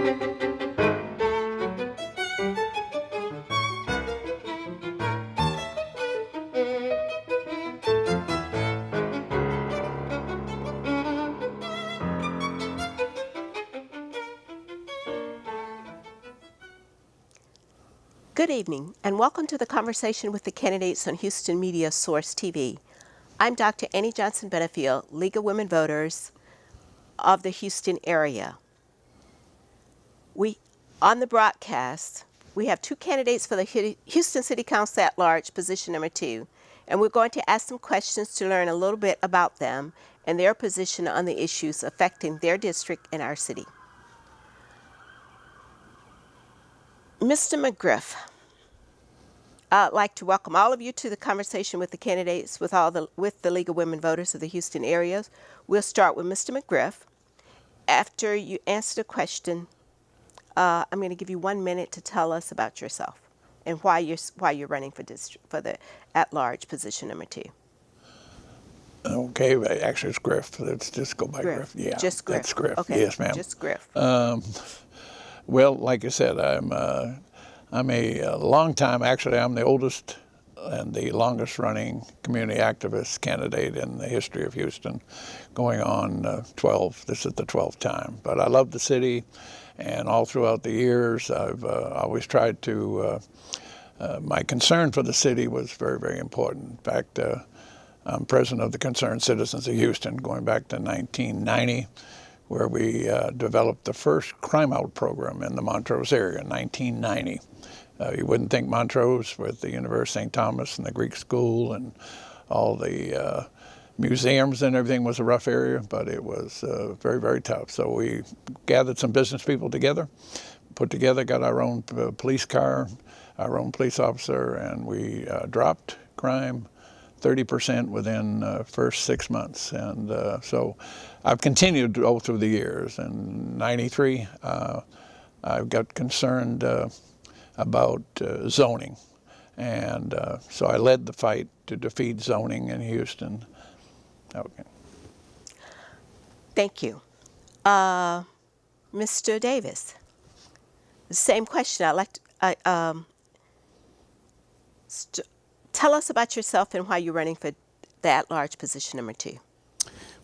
Good evening, and welcome to the conversation with the candidates on Houston Media Source TV. I'm Dr. Annie Johnson Benefield, League of Women Voters of the Houston area. On the broadcast, we have two candidates for the Houston City Council at Large, position number 2, and we're going to ask them questions to learn a little bit about them and their position on the issues affecting their district and our city. Mr. McGriff, I'd like to welcome all of you to the conversation with the candidates with the League of Women Voters of the Houston area. We'll start with Mr. McGriff. After you answer the question, I'm going to give you 1 minute to tell us about yourself and why you're running for the at-large position number 2. Okay, actually it's Griff. Let's just go by Griff. Yeah, just Griff. That's Griff. Okay. Yes, ma'am. Just Griff. Well, like I said, I'm a long time. Actually, I'm the oldest and the longest running community activist candidate in the history of Houston, going on 12. This is the 12th time. But I love the city, and all throughout the years, I've always tried to. My concern for the city was very, very important. In fact, I'm president of the Concerned Citizens of Houston, going back to 1990. Where we developed the first crime out program in the Montrose area in 1990. You wouldn't think Montrose, with the University of St. Thomas and the Greek School and all the museums and everything, was a rough area, but it was very, very tough. So we gathered some business people together, got our own police car, our own police officer, and we dropped crime 30% within first 6 months. And so I've continued to go through the years. In 93, I got concerned about zoning. And so I led the fight to defeat zoning in Houston. Okay. Thank you. Mr. Davis, the same question. I'd like to tell us about yourself and why you're running for the at-large position number 2.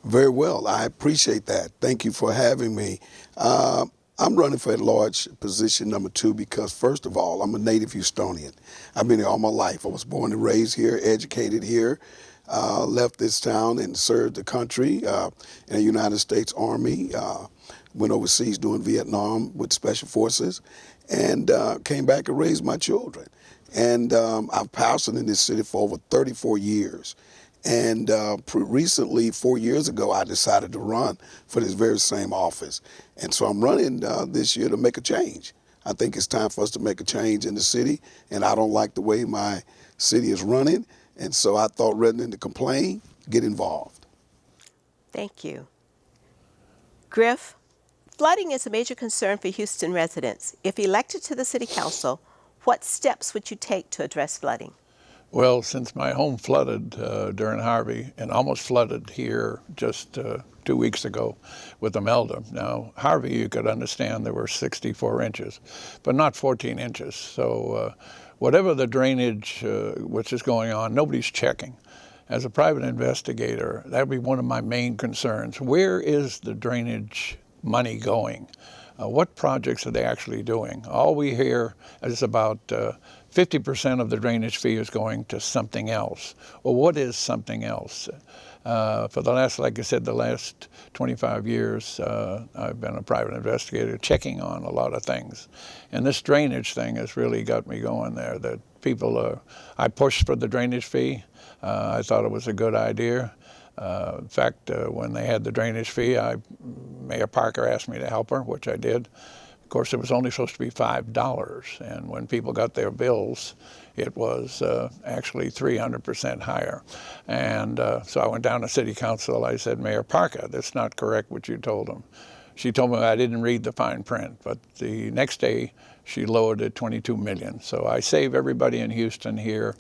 Very well. I appreciate that. Thank you for having me. I'm running for at-large position number 2 because, first of all, I'm a native Houstonian. I've been here all my life. I was born and raised here, educated here, left this town and served the country in the United States Army, went overseas doing Vietnam with Special Forces, and came back and raised my children. And I've pastored in this city for over 34 years. And recently, 4 years ago, I decided to run for this very same office. And so I'm running this year to make a change. I think it's time for us to make a change in the city, and I don't like the way my city is running. And so I thought, rather than to complain, get involved. Thank you. Griff, flooding is a major concern for Houston residents. If elected to the City Council, what steps would you take to address flooding? Well, since my home flooded during Harvey and almost flooded here just 2 weeks ago with Imelda. Now, Harvey, you could understand there were 64 inches, but not 14 inches. So whatever the drainage which is going on, nobody's checking. As a private investigator, that would be one of my main concerns. Where is the drainage money going? What projects are they actually doing? All we hear is about 50% of the drainage fee is going to something else. Well, what is something else? For the last, like I said, the last 25 years, I've been a private investigator checking on a lot of things. And this drainage thing has really got me going there, that people I pushed for the drainage fee. I thought it was a good idea. In fact, when they had the drainage fee, Mayor Parker asked me to help her, which I did. Of course, it was only supposed to be $5, and when people got their bills, it was actually 300% higher. And so I went down to City Council. I said, Mayor Parker, that's not correct what you told them. She told me I didn't read the fine print, but the next day she lowered it $22 million. So I save everybody in Houston here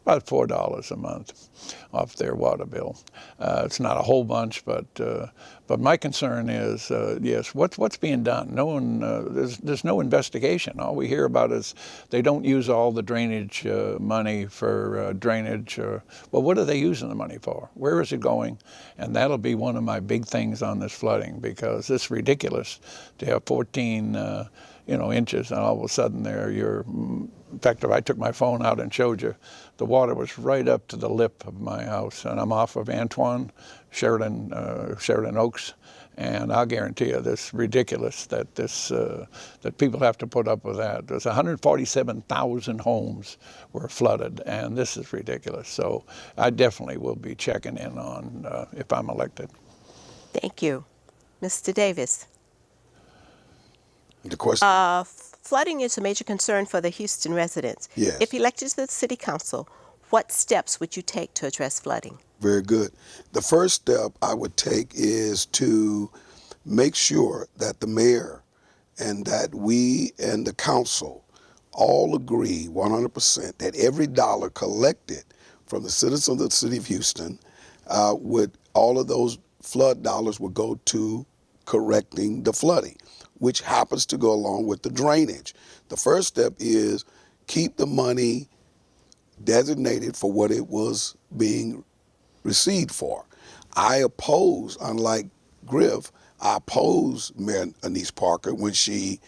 about $4 a month off their water bill. It's not a whole bunch, but my concern is, yes, what's being done? No one, there's no investigation. All we hear about is they don't use all the drainage money for drainage. Well, what are they using the money for? Where is it going? And that'll be one of my big things on this flooding, because it's ridiculous to have 14 inches, and all of a sudden in fact, if I took my phone out and showed you, the water was right up to the lip of my house, and I'm off of Antoine, Sheridan Oaks, and I'll guarantee you, this is ridiculous that that people have to put up with that. There's 147,000 homes were flooded, and this is ridiculous. So I definitely will be checking in on if I'm elected. Thank you. Mr. Davis. The question? Flooding is a major concern for the Houston residents. Yes. If elected to the city council, what steps would you take to address flooding? Very good. The first step I would take is to make sure that the mayor and that we and the council all agree 100% that every dollar collected from the citizens of the city of Houston, all of those flood dollars would go to correcting the flooding, which happens to go along with the drainage. The first step is keep the money designated for what it was being received for. I oppose, unlike Griff, I oppose Mayor Anise Parker when she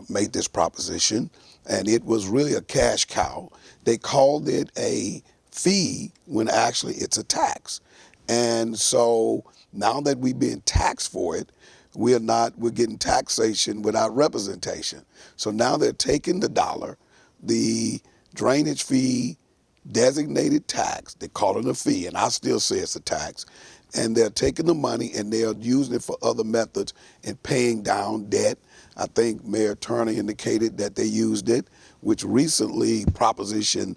made this proposition, and it was really a cash cow. They called it a fee when actually it's a tax. And so now that we're being taxed for it, we're getting taxation without representation. So now they're taking the dollar, the drainage fee, designated tax, they call it a fee, and I still say it's a tax, and they're taking the money and they're using it for other methods and paying down debt. I think Mayor Turner indicated that they used it, which recently, Proposition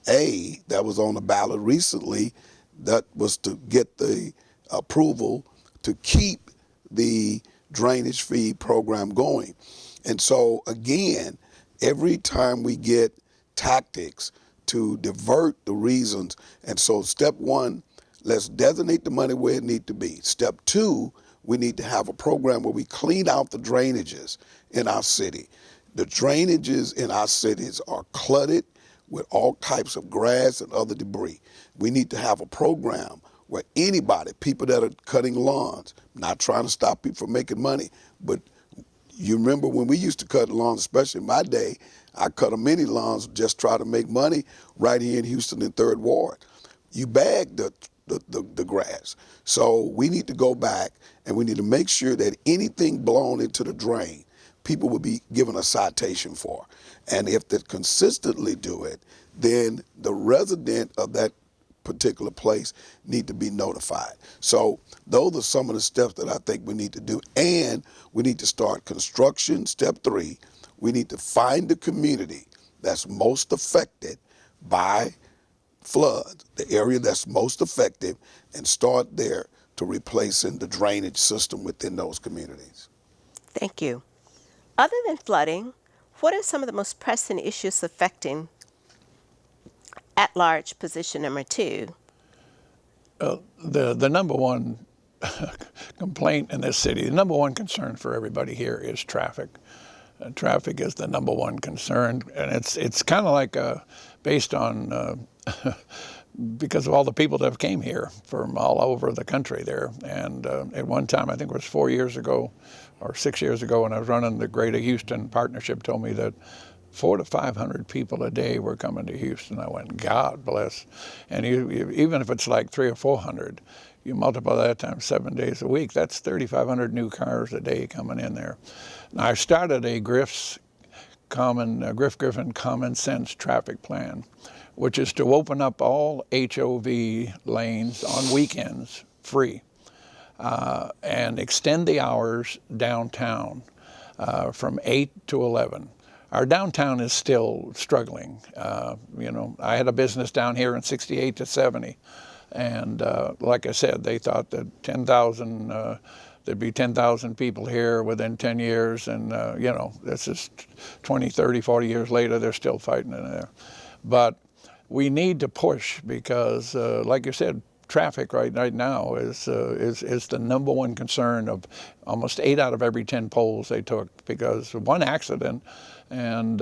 A, that was on the ballot recently, that was to get the approval to keep the drainage fee program going. And so again, every time we get tactics to divert the reasons, and so step one, let's designate the money where it needs to be. Step two, we need to have a program where we clean out the drainages in our city. The drainages in our cities are cluttered with all types of grass and other debris. We need to have a program where anybody, people that are cutting lawns, not trying to stop people from making money, but you remember when we used to cut lawns, especially in my day, I cut a many lawns, just try to make money right here in Houston in 3rd Ward. You bag the grass. So we need to go back and we need to make sure that anything blown into the drain, people will be given a citation for. And if they consistently do it, then the resident of that particular place need to be notified. So those are some of the steps that I think we need to do. And we need to start construction. Step 3, we need to find the community that's most affected by floods, the area that's most effective, and start there to replacing the drainage system within those communities. Thank you. Other than flooding, what are some of the most pressing issues affecting at-large position number 2? The number one complaint in this city, the number one concern for everybody here is traffic. Traffic is the number one concern, and it's kind of like based on because of all the people that have came here from all over the country there. And at one time, I think it was 4 years ago or 6 years ago, when I was running the Greater Houston Partnership, told me that 400 to 500 people a day were coming to Houston. I went, God bless. And even if it's like 300 or 400, you multiply that times 7 days a week, that's 3,500 new cars a day coming in there. Now, I started a Griff Griffin Common Sense traffic plan, which is to open up all HOV lanes on weekends free and extend the hours downtown from 8 to 11. Our downtown is still struggling. I had a business down here in 68 to 70. And like I said, they thought that there'd be 10,000 people here within 10 years. And, this is 20, 30, 40 years later, they're still fighting in there. But we need to push because, like you said, traffic right now is the number one concern of almost 8 out of every 10 polls they took, because one accident and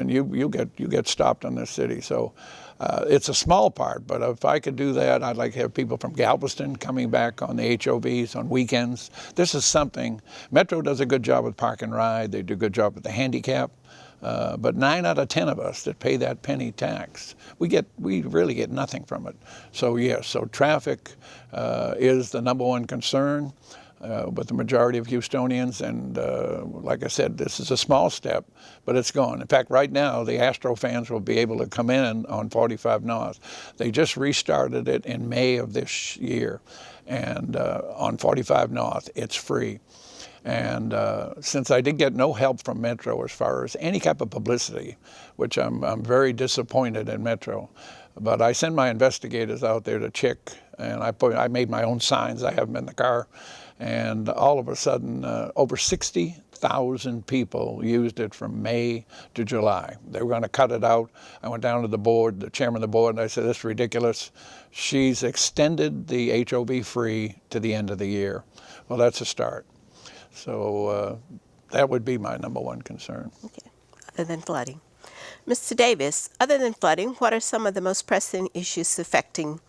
you get stopped in this city. So it's a small part, but if I could do that, I'd like to have people from Galveston coming back on the HOVs on weekends. This is something, Metro does a good job with park and ride, they do a good job with the handicap. But 9 out of 10 of us that pay that penny tax, we really get nothing from it. So yes, so traffic is the number one concern with the majority of Houstonians. And like I said, this is a small step, but it's gone. In fact, right now, the Astro fans will be able to come in on 45 North. They just restarted it in May of this year. And on 45 North, it's free. And since I did get no help from Metro as far as any type of publicity, which I'm very disappointed in Metro, but I send my investigators out there to check, and I made my own signs. I have them in the car, and all of a sudden, over 60,000 people used it from May to July. They were going to cut it out. I went down to the board, the chairman of the board, and I said, "This is ridiculous." She's extended the HOV free to the end of the year. Well, that's a start. So that would be my number one concern. Okay. Other than flooding. Mr. Davis, other than flooding, what are some of the most pressing issues affecting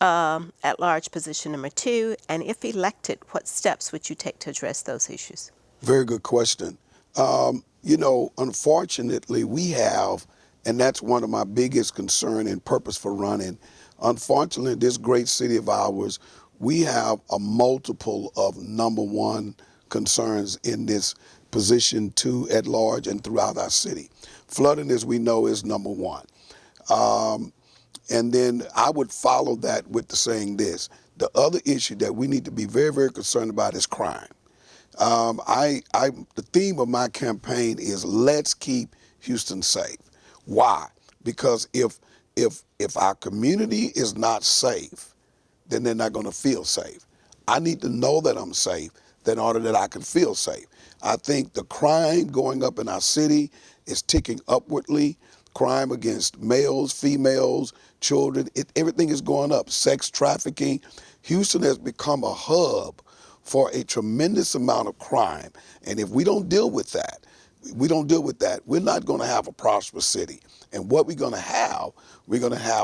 at-large position number 2? And if elected, what steps would you take to address those issues? Very good question. You know, unfortunately, we have, and that's one of my biggest concern and purpose for running. Unfortunately, this great city of ours, we have a multiple of number one concerns in this position 2 at large and throughout our city. Flooding, as we know, is number one. And then I would follow that with saying this. The other issue that we need to be very, very concerned about is crime. The theme of my campaign is let's keep Houston safe. Why? Because if our community is not safe, then they're not going to feel safe. I need to know that I'm safe in order that I can feel safe. I think the crime going up in our city is ticking upwardly. Crime against males, females, children, everything is going up. Sex trafficking. Houston has become a hub for a tremendous amount of crime. And if we don't deal with that, we're not going to have a prosperous city. And what we're going to have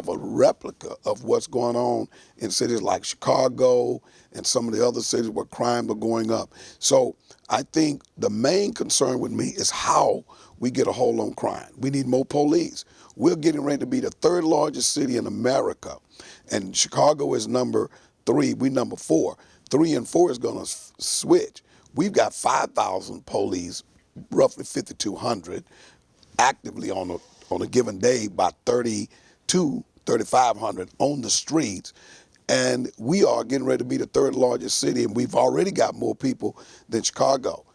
a replica of what's going on in cities like Chicago and some of the other cities where crime are going up. So I think the main concern with me is how we get a hold on crime. We need more police. We're getting ready to be the 3rd largest city in America. And Chicago is number 3, we number 4. 3 and 4 is going to switch. We've got 5,000 police, roughly 5,200, actively on a given day, by 3,500 on the streets. And we are getting ready to be the 3rd largest city, and we've already got more people than Chicago.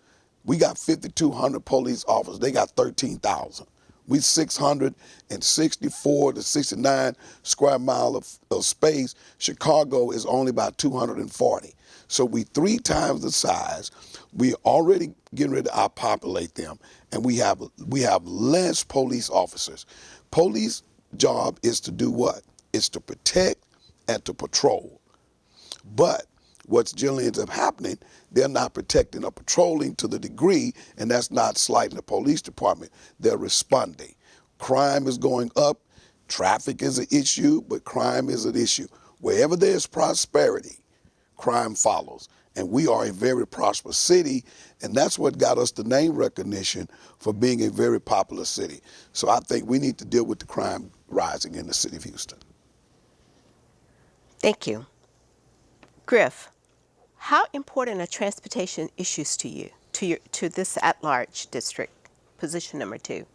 We got 5,200 police officers. They got 13,000. We 664 to 69 square mile of space. Chicago is only about 240. So we 3 times the size. We already getting ready to outpopulate them, and we have less police officers. Police job is to do what? It's to protect and to patrol. But what's generally ends up happening, they're not protecting or patrolling to the degree, and that's not slighting the police department. They're responding. Crime is going up. Traffic is an issue, but crime is an issue. Wherever there's prosperity, crime follows. And we are a very prosperous city, and that's what got us the name recognition for being a very popular city. So I think we need to deal with the crime rising in the city of Houston. Thank you. Griff, how important are transportation issues to you, to this at-large district, position number 2?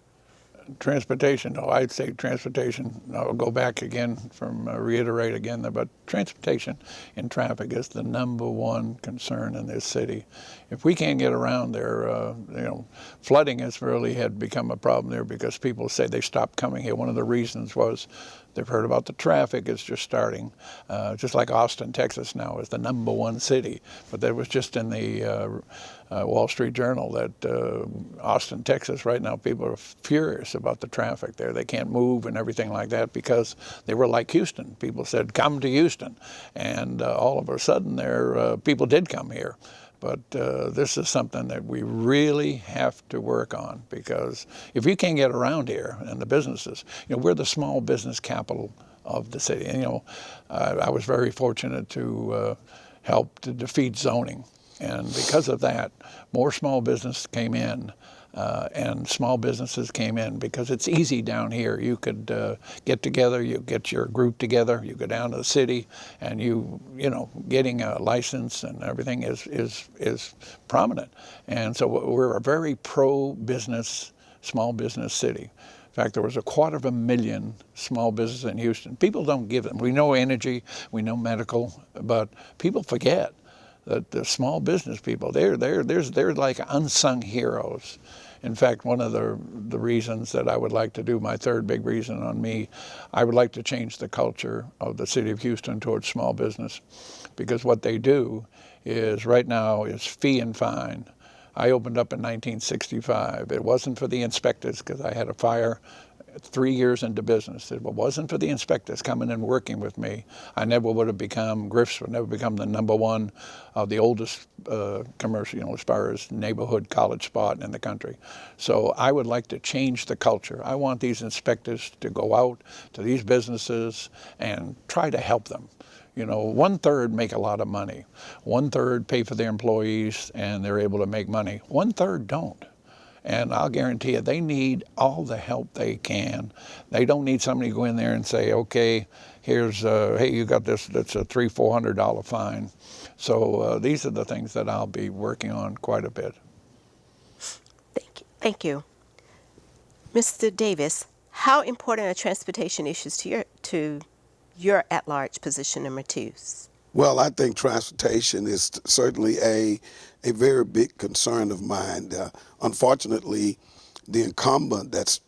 Transportation, I'd say transportation. I'll go back again reiterate again, but transportation and traffic is the number one concern in this city. If we can't get around there, flooding has really had become a problem there because people say they stopped coming here. One of the reasons was They've heard about the traffic. It's just starting. Just like Austin, Texas now is the #1 city. But that was just in the Wall Street Journal that Austin, Texas, right now people are furious about the traffic there. They can't move and everything like that because they were like Houston. People said, come to Houston. And all of a sudden people did come here. But this is something that we really have to work on, because if you can't get around here and the businesses, we're the small business capital of the city. And, I was very fortunate to help to defeat zoning. And because of that, more small business came in. And small businesses came in because it's easy down here. You could get together, you get your group together, you go down to the city, and getting a license and everything is prominent. And so we're a very pro-business, small business city. In fact, there was 250,000 small businesses in Houston. People don't give them. We know energy, we know medical, but people forget that the small business people, they're like unsung heroes. In fact, one of the reasons that I would like to do, my third big reason on me, I would like to change the culture of the city of Houston towards small business, because what they do is right now is fee and fine. I opened up in 1965. It wasn't for the inspectors, because I had a fire 3 years into business. If it wasn't for the inspectors coming and working with me, I never would have become, Griff's would never become the #1 of the oldest commercial, as far as neighborhood college spot in the country. So I would like to change the culture. I want these inspectors to go out to these businesses and try to help them. 1/3 make a lot of money. 1/3 pay for their employees and they're able to make money. 1/3 don't. And I'll guarantee you, they need all the help they can. They don't need somebody to go in there and say, okay, here's, hey, you got this, that's a $300-400 fine. So these are the things that I'll be working on quite a bit. Thank you. Mr. Davis, how important are transportation issues to your at-large position number 2? Well, I think transportation is certainly a very big concern of mine. Unfortunately, the incumbent that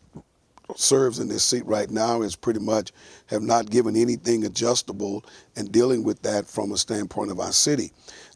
serves in this seat right now is pretty much have not given anything adjustable in dealing with that from a standpoint of our city.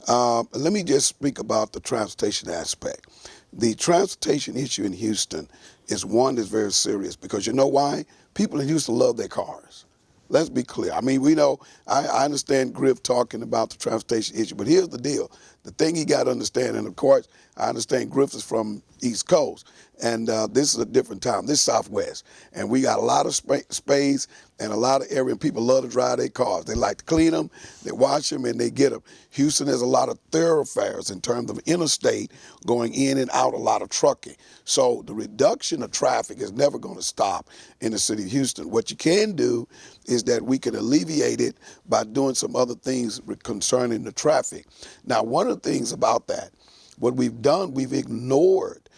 Let me just speak about the transportation aspect. The transportation issue in Houston is one that's very serious, because you know why? People in Houston love their cars. Let's be clear. I mean, we know, I understand Griff talking about the transportation issue, but here's the deal. The thing he got to understand, and of course, I understand Griff is from East Coast, and this is a different town. This is Southwest, and we got a lot of space and a lot of area, and people love to drive their cars. They like to clean them, they wash them, and they get them. Houston has a lot of thoroughfares in terms of interstate going in and out, a lot of trucking. So the reduction of traffic is never going to stop in the city of Houston. What you can do is that we can alleviate it by doing some other things concerning the traffic. Now, one of the things about that, what we've done, we've ignored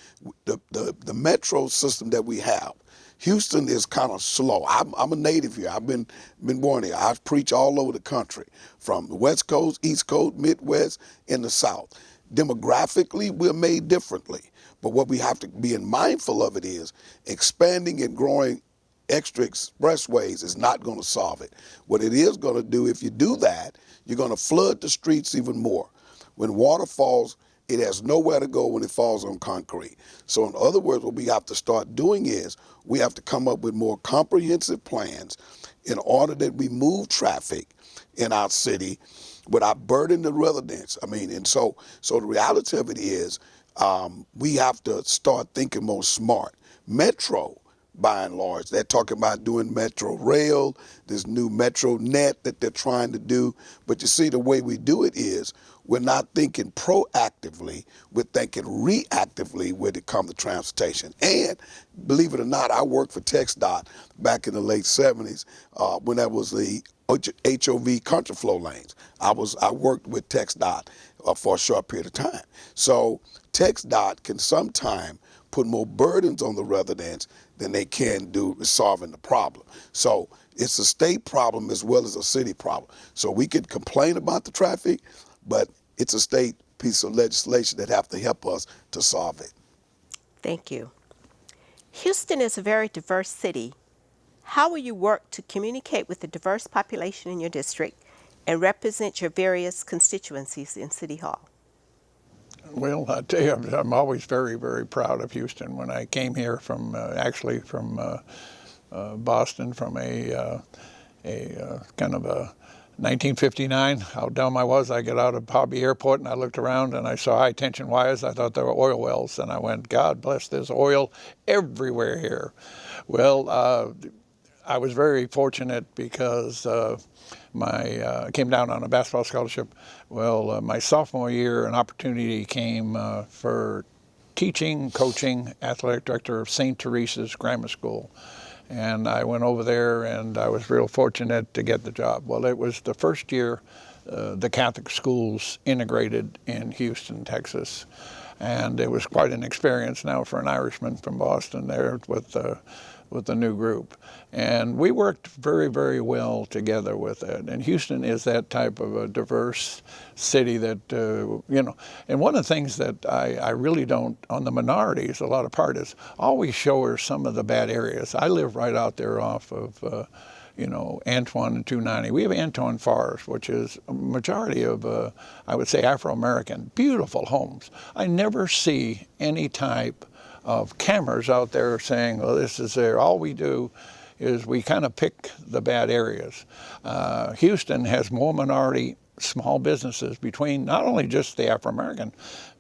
the metro system that we have. Houston is kind of slow. I'm a native here. I've been born here. I preach all over the country, from the West Coast, East Coast, Midwest, and the South. Demographically, we're made differently. But what we have to be mindful of it is expanding and growing extra expressways is not going to solve it. What it is going to do, if you do that, you're going to flood the streets even more. When water falls, it has nowhere to go when it falls on concrete. So in other words, what we have to start doing is we have to come up with more comprehensive plans in order that we move traffic in our city without burdening the residents. I mean, and so the reality of it is we have to start thinking more smart. Metro, by and large, they're talking about doing Metro Rail, this new Metro Net that they're trying to do. But you see, the way we do it is we're not thinking proactively, we're thinking reactively when it comes to transportation. And believe it or not, I worked for TxDOT back in the late 70s when that was the HOV contraflow lanes. I worked with TxDOT for a short period of time. So TxDOT can sometimes put more burdens on the residents than they can do with solving the problem. So it's a state problem as well as a city problem. So we could complain about the traffic, but it's a state piece of legislation that have to help us to solve it. Thank you. Houston is a very diverse city. How will you work to communicate with the diverse population in your district and represent your various constituencies in City Hall? Well, I tell you, I'm always very, very proud of Houston. When I came here from actually from Boston, from a kind of a 1959, how dumb I was. I get out of Hobby Airport and I looked around and I saw high tension wires. I thought they were oil wells, and I went, God bless, there's oil everywhere here. Well, I was very fortunate because I came down on a basketball scholarship. Well, my sophomore year, an opportunity came for teaching, coaching, athletic director of St. Teresa's Grammar School. And I went over there and I was real fortunate to get the job. Well, it was the first year the Catholic schools integrated in Houston, Texas. And it was quite an experience now for an Irishman from Boston there with the new group. And we worked very, very well together with it. And Houston is that type of a diverse city that, and one of the things that I really don't, on the minorities, a lot of part is always show her some of the bad areas. I live right out there off of, Antoine and 290. We have Antoine Forest, which is a majority of, I would say, Afro-American, beautiful homes. I never see any type of cameras out there saying, well, this is there. All we do is we kind of pick the bad areas. Houston has more minority small businesses between not only just the Afro-American,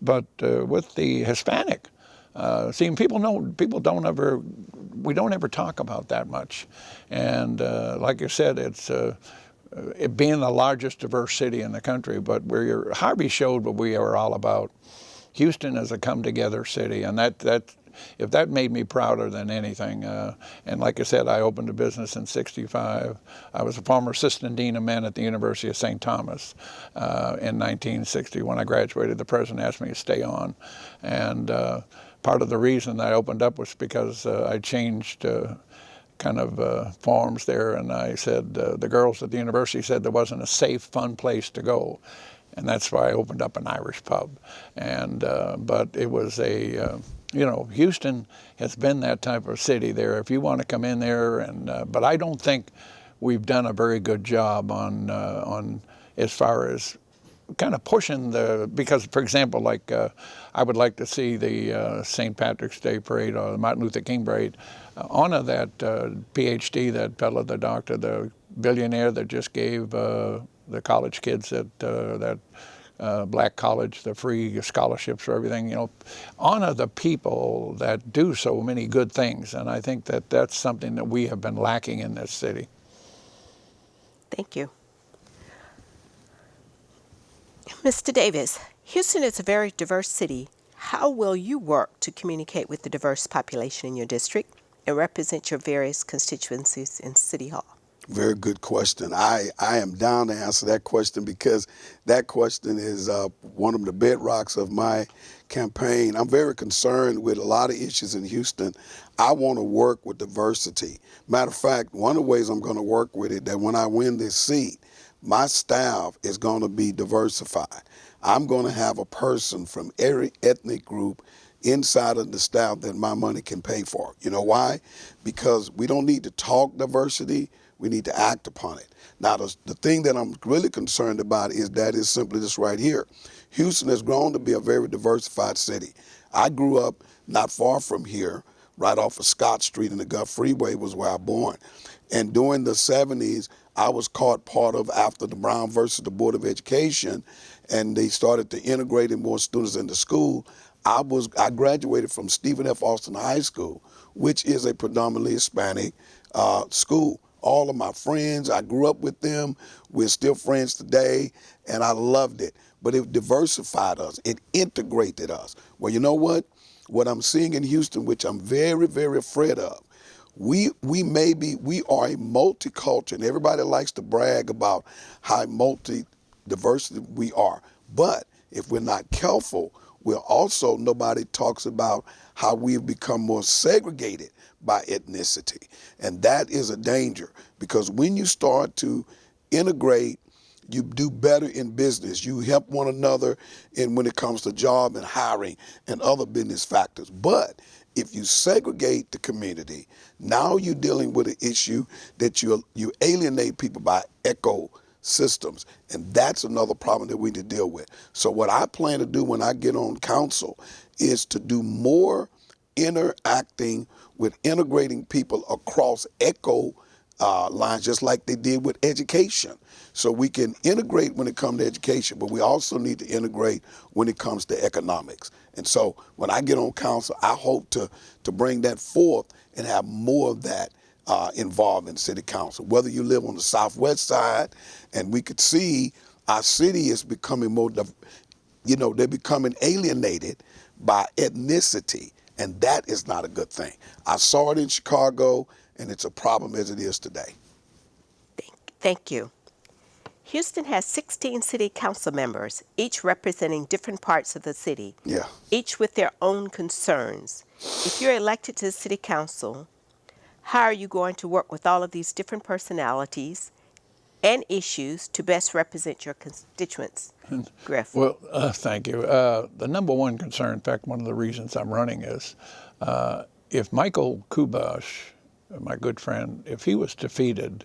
but with the Hispanic. See, we don't ever talk about that much. And like I said, it's it being the largest diverse city in the country, but Harvey showed what we are all about. Houston is a come-together city, and if that made me prouder than anything. And like I said, I opened a business in '65. I was a former assistant dean of men at the University of St. Thomas in 1960. When I graduated, the president asked me to stay on. And part of the reason I opened up was because I changed forms there, and I said, the girls at the university said there wasn't a safe, fun place to go. And that's why I opened up an Irish pub. And but it was Houston has been that type of city there. If you want to come in there, but I don't think we've done a very good job on as far as kind of pushing because, for example, like I would like to see the St. Patrick's Day Parade or the Martin Luther King Parade honor that PhD, that fellow, the doctor, the billionaire that just gave the college kids at that black college, the free scholarships for everything, honor the people that do so many good things. And I think that that's something that we have been lacking in this city. Thank you. Mr. Davis, Houston is a very diverse city. How will you work to communicate with the diverse population in your district and represent your various constituencies in City Hall? Very good question. I am down to answer that question because that question is one of the bedrocks of my campaign. I'm very concerned with a lot of issues in Houston. I want to work with diversity. Matter of fact, one of the ways I'm going to work with it, that when I win this seat, my staff is going to be diversified. I'm going to have a person from every ethnic group inside of the staff that my money can pay for. You know why? Because we don't need to talk diversity. We need to act upon it. Now, the thing that I'm really concerned about is simply this right here. Houston has grown to be a very diversified city. I grew up not far from here, right off of Scott Street, and the Gulf Freeway was where I was born. And during the 70s, I was caught part of after the Brown versus the Board of Education, and they started to integrate more students into school. I graduated from Stephen F. Austin High School, which is a predominantly Hispanic school. All of my friends, I grew up with them. We're still friends today, and I loved it. But it diversified us. It integrated us. Well, you know what? What I'm seeing in Houston, which I'm very, very afraid of, we are a multicultural, and everybody likes to brag about how multi-diversity we are. But if we're not careful, nobody talks about how we've become more segregated by ethnicity. And that is a danger, because when you start to integrate You do better in business. You help one another in when it comes to job and hiring and other business factors. But if you segregate the community, now you're dealing with an issue that you alienate people by echo systems, and that's another problem that we need to deal with. So what I plan to do when I get on council is to do more interacting with integrating people across echo lines, just like they did with education. So we can integrate when it comes to education, but we also need to integrate when it comes to economics. And so when I get on council, I hope to bring that forth and have more of that involved in city council. Whether you live on the southwest side, and we could see our city is becoming more, they're becoming alienated by ethnicity, and that is not a good thing. I saw it in Chicago, and it's a problem as it is today. Thank you. Houston has 16 city council members, each representing different parts of the city, Yeah. each with their own concerns. If you're elected to the city council, how are you going to work with all of these different personalities and issues to best represent your constituents? Griff. Well, thank you. The number one concern, in fact, one of the reasons I'm running is if Michael Kubash, my good friend, if he was defeated,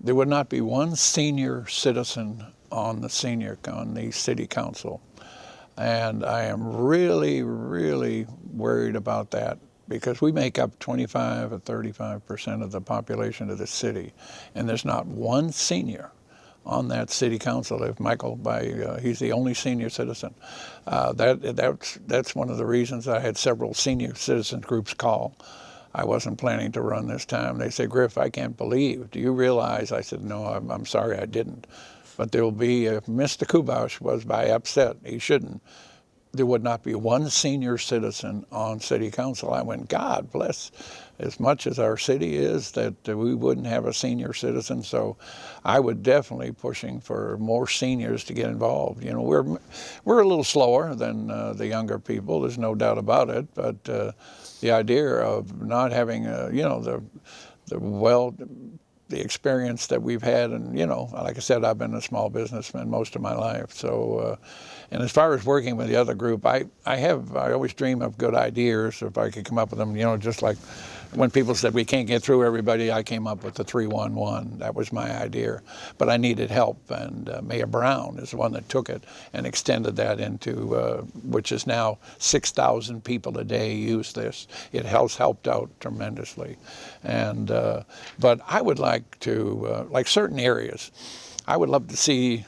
there would not be one senior citizen on the city council. And I am really, really worried about that because we make up 25 or 35% of the population of the city, and there's not one senior on that city council. If Michael, he's the only senior citizen. That's one of the reasons I had several senior citizen groups call. I wasn't planning to run this time. They say, Griff, I can't believe. Do you realize? I said, no, I'm sorry, I didn't. But there will be, if Mr. Kubash was by upset, he shouldn't, there would not be one senior citizen on city council. I went, God bless, as much as our city is, that we wouldn't have a senior citizen. So I would definitely pushing for more seniors to get involved. You know, we're a little slower than the younger people. There's no doubt about it. But the idea of not having, the experience that we've had, and like I said, I've been a small businessman most of my life. So, and as far as working with the other group, I always dream of good ideas if I could come up with them. Just like when people said we can't get through everybody, I came up with the 311. That was my idea, but I needed help, and Mayor Brown is the one that took it and extended that into, which is now 6,000 people a day use this. It has helped out tremendously, and but I would like to, like certain areas, I would love to see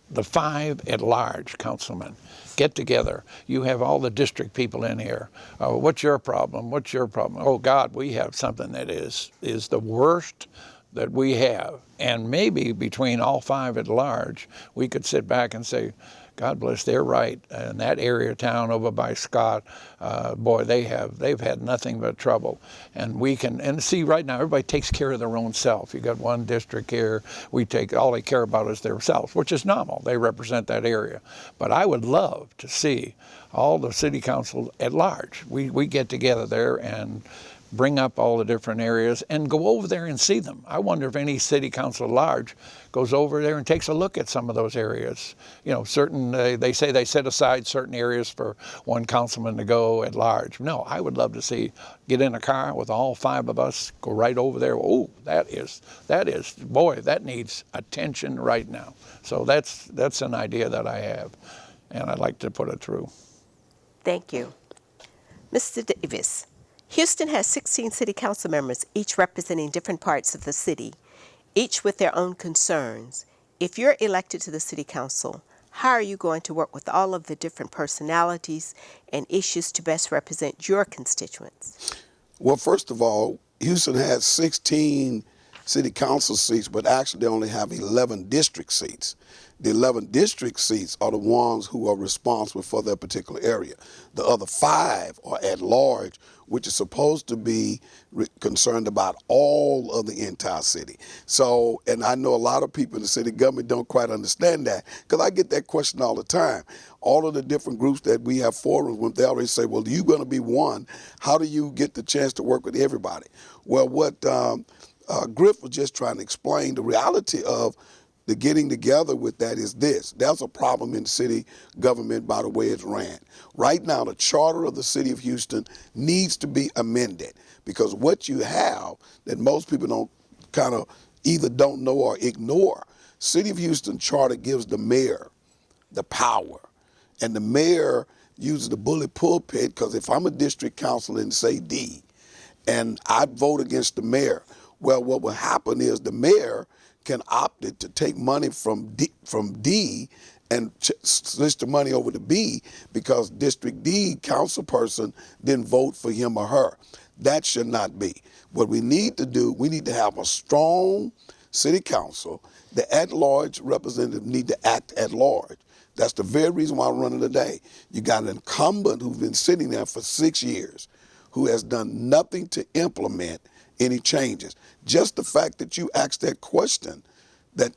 the 5 at-large councilmen get together. You have all the district people in here. What's your problem? What's your problem? Oh God, we have something that is the worst that we have. And maybe between all 5 at large, we could sit back and say, God bless, they're right. In that area of town over by Scott, boy, they've had nothing but trouble. And we can, and see right now, everybody takes care of their own self. You got one district here, all they care about is themselves, which is normal. They represent that area. But I would love to see all the city council at large. We get together there and bring up all the different areas and go over there and see them. I wonder if any city council at large goes over there and takes a look at some of those areas. They say they set aside certain areas for one councilman to go at large. No, I would love to get in a car with all 5 of us, go right over there. Oh, that is, boy, that needs attention right now. So that's an idea that I have, and I'd like to put it through. Thank you. Mr. Davis. Houston has 16 city council members, each representing different parts of the city, each with their own concerns. If you're elected to the city council, how are you going to work with all of the different personalities and issues to best represent your constituents? Well, first of all, Houston has 16 city council seats, but actually they only have 11 district seats. The 11 district seats are the ones who are responsible for their particular area. The other 5 are at large, which is supposed to be concerned about all of the entire city. So, and I know a lot of people in the city government don't quite understand that, because I get that question all the time. All of the different groups that we have forums with, they always say, well, you're going to be one. How do you get the chance to work with everybody? Well, what Griff was just trying to explain, the reality of The getting together with that is this. There's a problem in city government by the way it's ran. Right now, the charter of the city of Houston needs to be amended because what you have that most people don't kind of either don't know or ignore, City of Houston charter gives the mayor the power. And the mayor uses the bully pulpit because if I'm a district councilor in, say, D, and I vote against the mayor, well, what will happen is the mayor can opt it to take money from D and switch the money over to B because District D council person didn't vote for him or her. That should not be. What we need to do, we need to have a strong city council. The at-large representative need to act at large. That's the very reason why I'm running today. You got an incumbent who's been sitting there for 6 years who has done nothing to implement any changes. Just the fact that you asked that question, the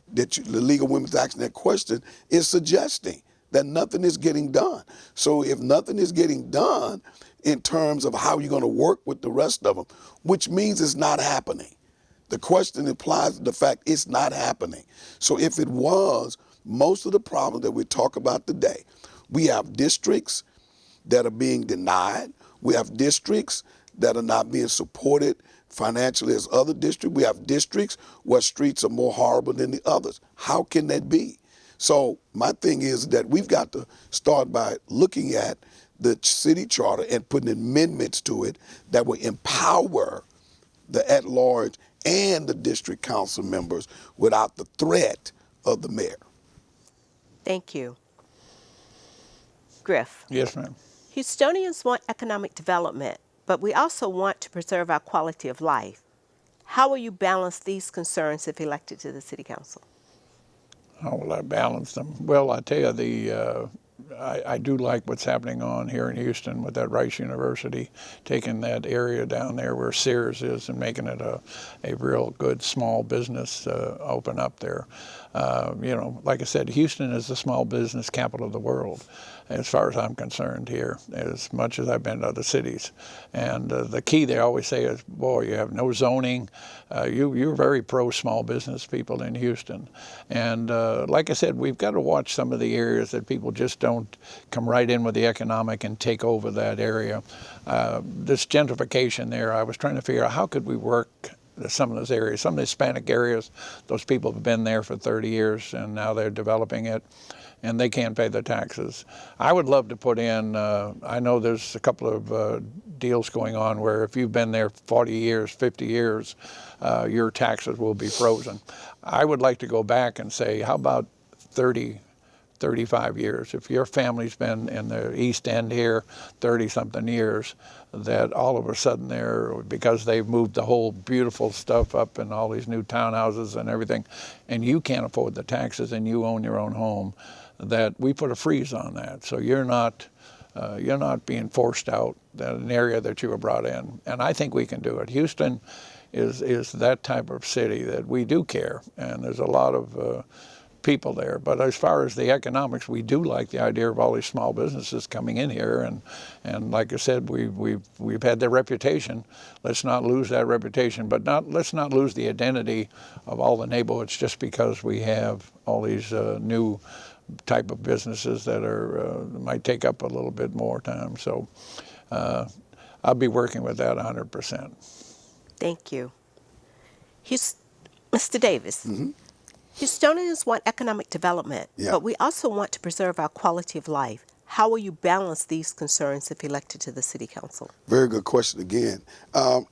League of Women's asking that question, is suggesting that nothing is getting done. So if nothing is getting done in terms of how you're going to work with the rest of them, which means it's not happening. The question implies the fact it's not happening. So if it was, most of the problems that we talk about today, we have districts that are being denied. We have districts that are not being supported financially as other districts. We have districts where streets are more horrible than the others. How can that be? So my thing is that we've got to start by looking at the city charter and putting amendments to it that will empower the at-large and the district council members without the threat of the mayor. Thank you. Griff. Yes, ma'am. Houstonians want economic development, but we also want to preserve our quality of life. How will you balance these concerns if elected to the City Council? How will I balance them? Well, I tell you, I do like what's happening on here in Houston with that Rice University, taking that area down there where Sears is and making it a real good small business open up there. Like I said, Houston is the small business capital of the world, as far as I'm concerned here, as much as I've been to other cities. And the key they always say is, boy, you have no zoning. You're very pro small business people in Houston. And like I said, we've got to watch some of the areas that people just don't come right in with the economic and take over that area. This gentrification there, I was trying to figure out how could we work some of those areas. Some of the Hispanic areas, those people have been there for 30 years and now they're developing it and they can't pay their taxes. I would love to put in, I know there's a couple of deals going on where if you've been there 40 years, 50 years, your taxes will be frozen. I would like to go back and say, how about 35 years. If your family's been in the East End here 30-something years, that all of a sudden because they've moved the whole beautiful stuff up and all these new townhouses and everything, and you can't afford the taxes and you own your own home, that we put a freeze on that. So you're not being forced out an area that you were brought in. And I think we can do it. Houston is that type of city that we do care, and there's a lot of people there. But as far as the economics, we do like the idea of all these small businesses coming in here, and like I said, we've had their reputation. Let's not lose that reputation, but let's not lose the identity of all the neighborhoods just because we have all these new type of businesses that might take up a little bit more time. So I'll be working with that 100%. Thank you. Mr. Davis. Mm-hmm. Houstonians want economic development, but we also want to preserve our quality of life. How will you balance these concerns if elected to the City Council? Very good question again. I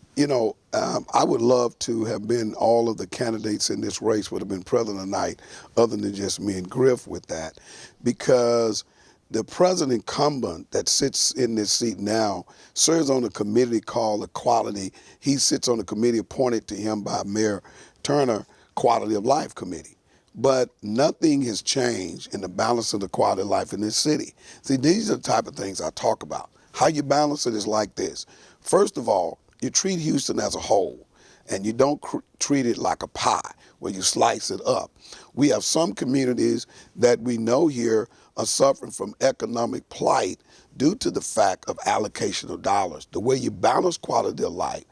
would love to have been all of the candidates in this race would have been present tonight, other than just me and Griff with that, because the present incumbent that sits in this seat now serves on a committee called Equality. He sits on a committee appointed to him by Mayor Turner, Quality of Life Committee. But nothing has changed in the balance of the quality of life in this city. See, these are the type of things I talk about. How you balance it is like this. First of all, you treat Houston as a whole, and you don't treat it like a pie where you slice it up. We have some communities that we know here are suffering from economic plight due to the fact of allocation of dollars. The way you balance quality of life.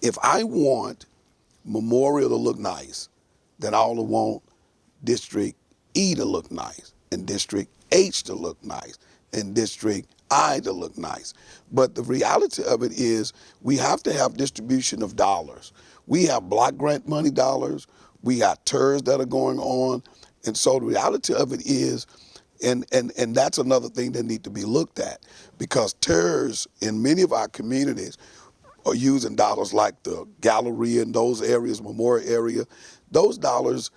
If I want Memorial to look nice, then I only want District E to look nice, and District H to look nice, and District I to look nice. But the reality of it is we have to have distribution of dollars. We have block grant money dollars. We got TERS that are going on. And so the reality of it is, and that's another thing that need to be looked at, because TERS in many of our communities are using dollars like the Galleria and those areas, Memorial area. Those dollars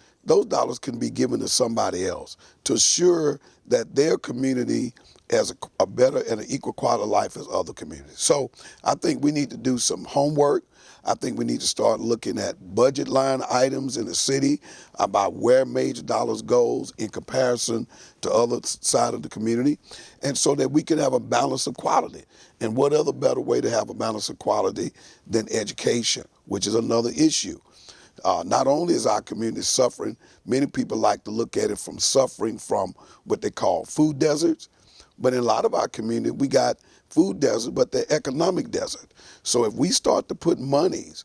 can be given to somebody else to assure that their community has a better and an equal quality of life as other communities. So I think we need to do some homework. I think we need to start looking at budget line items in the city about where major dollars goes in comparison to other side of the community, and so that we can have a balance of quality. And what other better way to have a balance of quality than education, which is another issue. Not only is our community suffering, many people like to look at it from suffering from what they call food deserts, but in a lot of our community, we got food desert, but they're economic desert. So if we start to put monies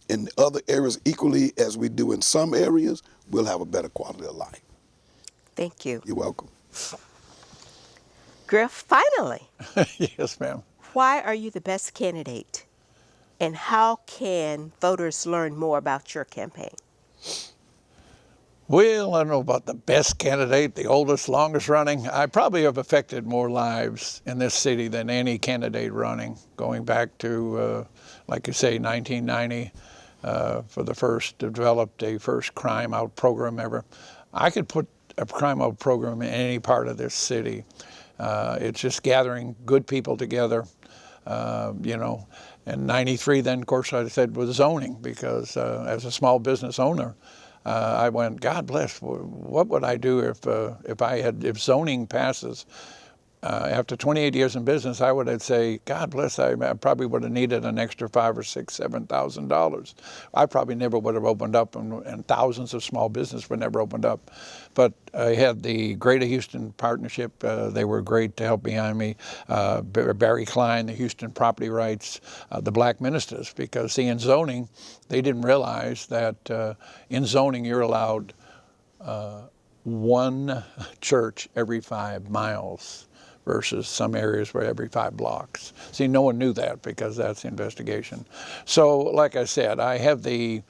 in other areas equally as we do in some areas, we'll have a better quality of life. Thank you. You're welcome. Griff, finally, Yes, ma'am. why are you the best candidate? And how can voters learn more about your campaign? Well, I don't know about the best candidate, the oldest, longest running. I probably have affected more lives in this city than any candidate running, going back to, like you say, 1990, for the first, developed a first crime out program ever. I could put a crime out program in any part of this city. It's just gathering good people together, And 93 then, of course, I said was zoning, because as a small business owner, I went, God bless, what would I do if zoning passes? After 28 years in business, I would say, God bless, I probably would have needed an extra $5,000 or $6,000, $7,000. I probably never would have opened up, and thousands of small businesses would never opened up. But I had the Greater Houston Partnership. They were great to help behind me. Barry Klein, the Houston Property Rights, the Black Ministers, because see, in zoning, they didn't realize that in zoning you're allowed one church every 5 miles versus some areas where every 5 blocks. See, no one knew that because that's the investigation. So, like I said, I have the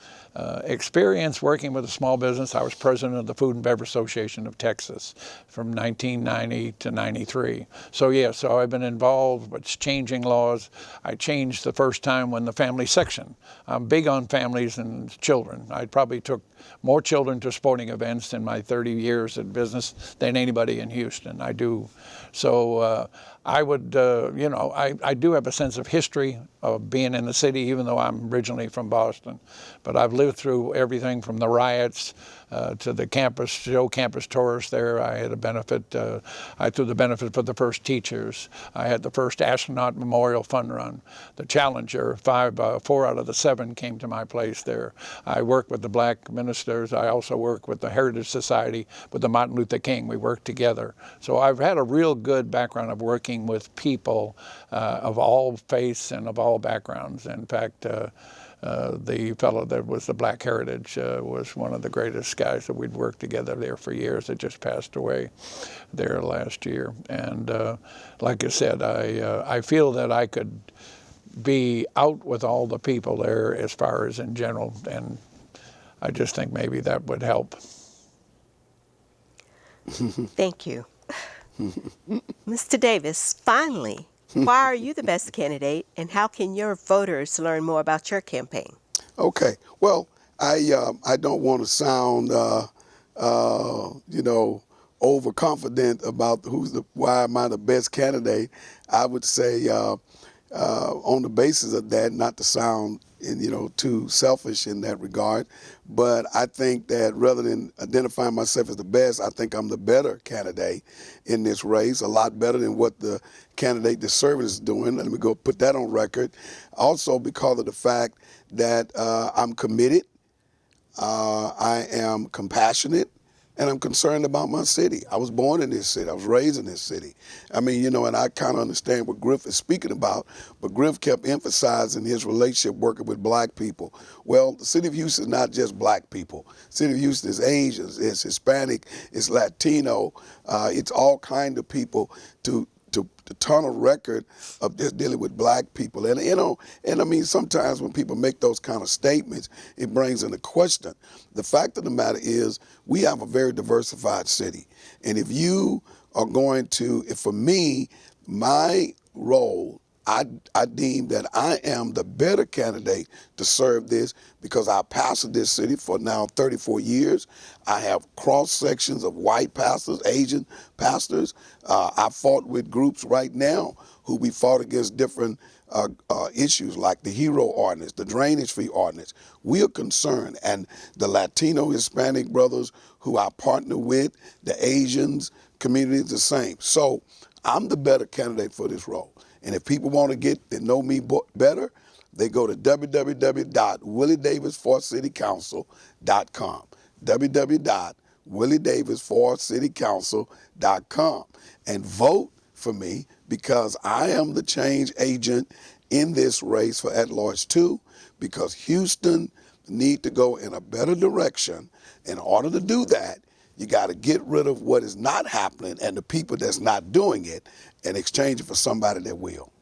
experience working with a small business. I was president of the Food and Beverage Association of Texas from 1990 to 93. So so I've been involved with changing laws. I changed the first time when the family section. I'm big on families and children. I probably took more children to sporting events in my 30 years in business than anybody in Houston. I do. So I would, I do have a sense of history of being in the city, even though I'm originally from Boston. But I've lived through everything from the riots to the campus tours there. I had a benefit. I threw the benefit for the first teachers. I had the first astronaut memorial fun run. The Challenger, 4 out of the 7 came to my place there. I worked with the Black ministers. I also worked with the Heritage Society with the Martin Luther King. We worked together. So I've had a real good background of working with people of all faiths and of all backgrounds. In fact, the fellow that was the Black Heritage was one of the greatest guys that we'd worked together there for years. That just passed away there last year. And like I said, I feel that I could be out with all the people there as far as in general, and I just think maybe that would help. Thank you. Mr. Davis, finally, why are you the best candidate, and how can your voters learn more about your campaign? Okay. Well, I don't want to sound overconfident about why am I the best candidate. I would say on the basis of that, not to sound too selfish in that regard, but I think that rather than identifying myself as the best, I think I'm the better candidate in this race, a lot better than what the candidate that's serving is doing. Let me go put that on record. Also because of the fact that I'm committed, I am compassionate, and I'm concerned about my city. I was born in this city. I was raised in this city. I mean, you know, and I kind of understand what Griff is speaking about, but Griff kept emphasizing his relationship working with black people. Well, the city of Houston is not just black people. The city of Houston is Asians, it's Hispanic, it's Latino, it's all kind of people to turn a record of just dealing with black people. And, you know, and I mean, sometimes when people make those kind of statements, it brings into question. The fact of the matter is we have a very diversified city. And if you are going to, if for me, my role, I deem that I am the better candidate to serve this because I pastored this city for now 34 years. I have cross sections of white pastors, Asian pastors. I fought with groups right now who we fought against different issues like the HERO ordinance, the drainage fee ordinance. We are concerned, and the Latino, Hispanic brothers who I partner with, the Asians community is the same. So I'm the better candidate for this role. And if people want to get to know me better, they go to www.williedavisforcitycouncil.com, www.williedavisforcitycouncil.com, and vote for me because I am the change agent in this race for at-large 2, because Houston need to go in a better direction. In order to do that, you got to get rid of what is not happening and the people that's not doing it and exchange it for somebody that will.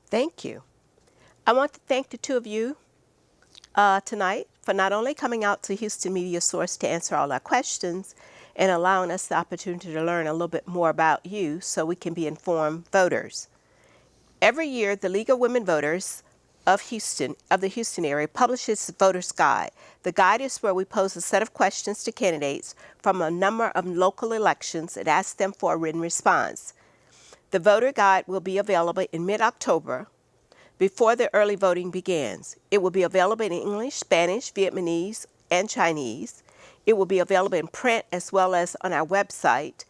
Thank you. I want to thank the two of you tonight for not only coming out to Houston Media Source to answer all our questions and allowing us the opportunity to learn a little bit more about you so we can be informed voters. Every year, the League of Women Voters of the Houston area, publishes the Voter's Guide. The guide is where we pose a set of questions to candidates from a number of local elections and ask them for a written response. The Voter Guide will be available in mid-October before the early voting begins. It will be available in English, Spanish, Vietnamese, and Chinese. It will be available in print as well as on our website,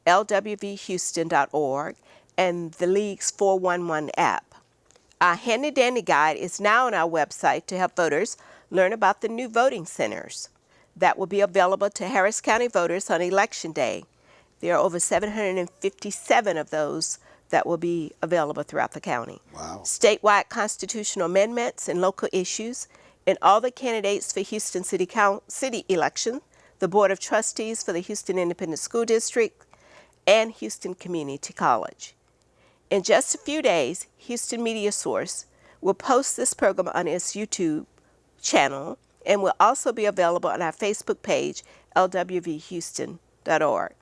lwvhouston.org, and the League's 411 app. Our handy-dandy guide is now on our website to help voters learn about the new voting centers that will be available to Harris County voters on Election Day. There are over 757 of those that will be available throughout the county. Wow. Statewide constitutional amendments and local issues, and all the candidates for Houston City election, the Board of Trustees for the Houston Independent School District, and Houston Community College. In just a few days, Houston Media Source will post this program on its YouTube channel and will also be available on our Facebook page, lwvhouston.org.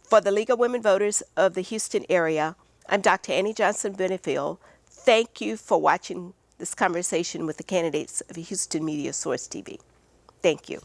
For the League of Women Voters of the Houston area, I'm Dr. Annie Johnson Benefield. Thank you for watching this conversation with the candidates of Houston Media Source TV. Thank you.